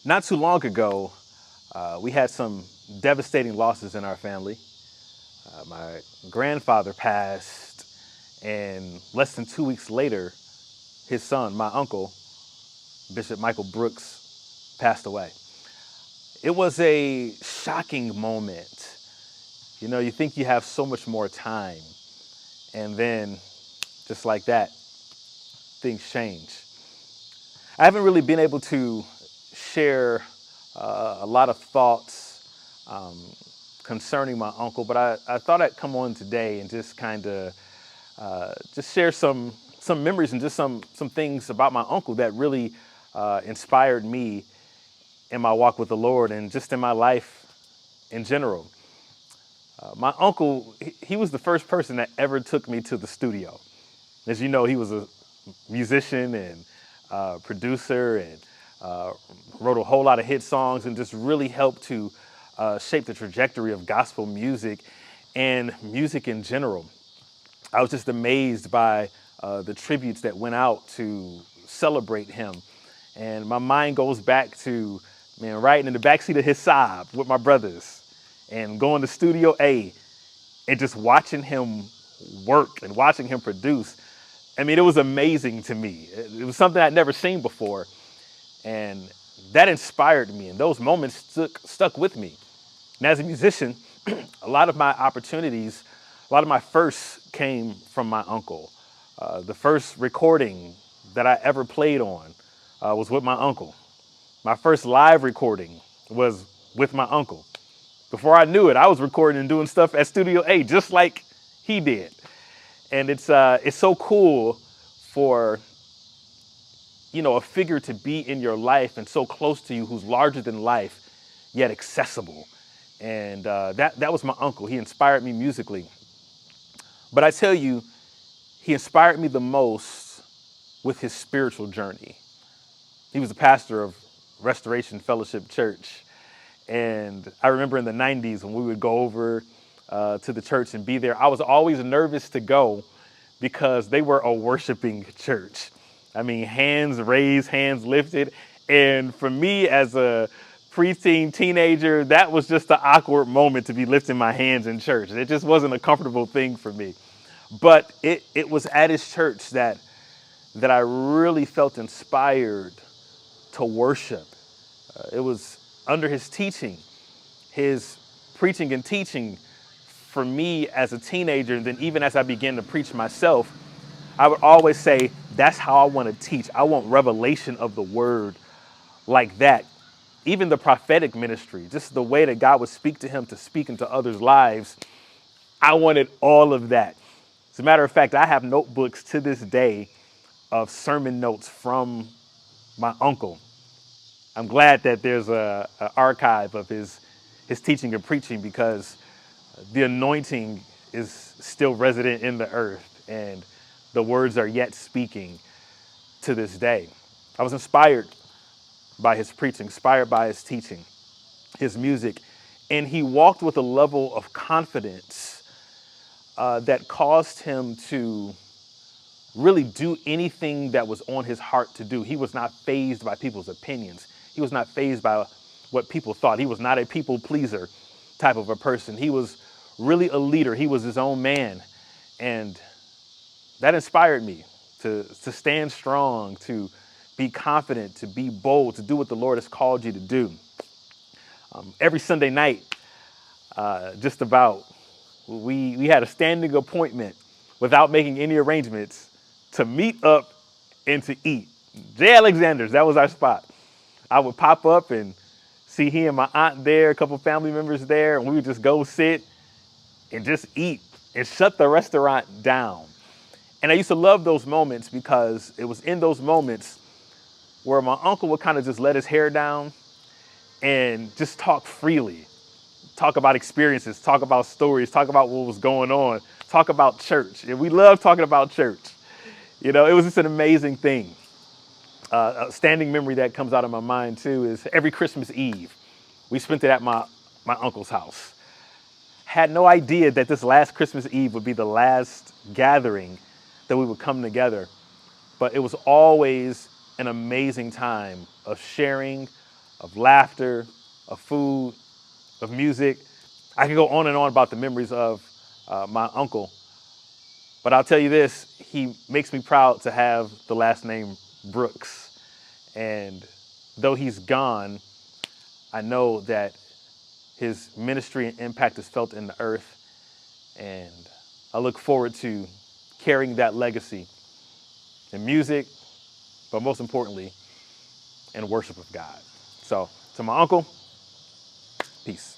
Not too long ago, we had some devastating losses in our family. My grandfather passed, and less than 2 weeks later, his son, my uncle, Bishop Michael Brooks, passed away. It was a shocking moment. You know, you think you have so much more time, and then just like that, things change. I haven't really been able to share a lot of thoughts concerning my uncle, but I thought I'd come on today and just kind of just share some memories and just some things about my uncle that really inspired me in my walk with the Lord and just in my life in general. My uncle, he was the first person that ever took me to the studio. As you know, he was a musician and producer and wrote a whole lot of hit songs and just really helped to shape the trajectory of gospel music and music in general. I was just amazed by the tributes that went out to celebrate him. And my mind goes back to, man, riding in the backseat of his Saab with my brothers and going to Studio A and just watching him work and watching him produce. I mean, it was amazing to me. It was something I'd never seen before. And that inspired me. And those moments stuck with me. And as a musician, a lot of my opportunities, a lot of my firsts came from my uncle. The first recording that I ever played on was with my uncle. My first live recording was with my uncle. Before I knew it, I was recording and doing stuff at Studio A just like he did. And it's so cool for, you know, a figure to be in your life and so close to you who's larger than life, yet accessible. And that was my uncle. He inspired me musically. But I tell you, he inspired me the most with his spiritual journey. He was the pastor of Restoration Fellowship Church. And I remember in the 90s when we would go over to the church and be there, I was always nervous to go because they were a worshiping church. I mean, hands raised, hands lifted. And for me as a preteen teenager, that was just an awkward moment to be lifting my hands in church. It just wasn't a comfortable thing for me. But it was at his church that I really felt inspired to worship. It was under his teaching, his preaching and teaching for me as a teenager, and then even as I began to preach myself, I would always say, that's how I want to teach. I want revelation of the word like that. Even the prophetic ministry, just the way that God would speak to him to speak into others' lives, I wanted all of that. As a matter of fact, I have notebooks to this day of sermon notes from my uncle. I'm glad that there's an archive of his teaching and preaching because the anointing is still resident in the earth and the words are yet speaking to this day. I was inspired by his preaching, inspired by his teaching, his music, and he walked with a level of confidence that caused him to really do anything that was on his heart to do. He was not fazed by people's opinions. He was not fazed by what people thought. He was not a people pleaser type of a person. He was really a leader. He was his own man. And that inspired me to stand strong, to be confident, to be bold, to do what the Lord has called you to do. Every Sunday night, just about, we had a standing appointment without making any arrangements to meet up and to eat. J. Alexander's, that was our spot. I would pop up and see he and my aunt there, a couple family members there, and we would just go sit and just eat and shut the restaurant down. And I used to love those moments because it was in those moments where my uncle would kind of just let his hair down and just talk freely, talk about experiences, talk about stories, talk about what was going on, talk about church. And we love talking about church. You know, it was just an amazing thing. A standing memory that comes out of my mind too is every Christmas Eve, we spent it at my uncle's house. Had no idea that this last Christmas Eve would be the last gathering that we would come together. But it was always an amazing time of sharing, of laughter, of food, of music. I can go on and on about the memories of my uncle, but I'll tell you this, he makes me proud to have the last name Brooks. And though he's gone, I know that his ministry and impact is felt in the earth. And I look forward to carrying that legacy in music, but most importantly, in worship of God. So to my uncle, peace.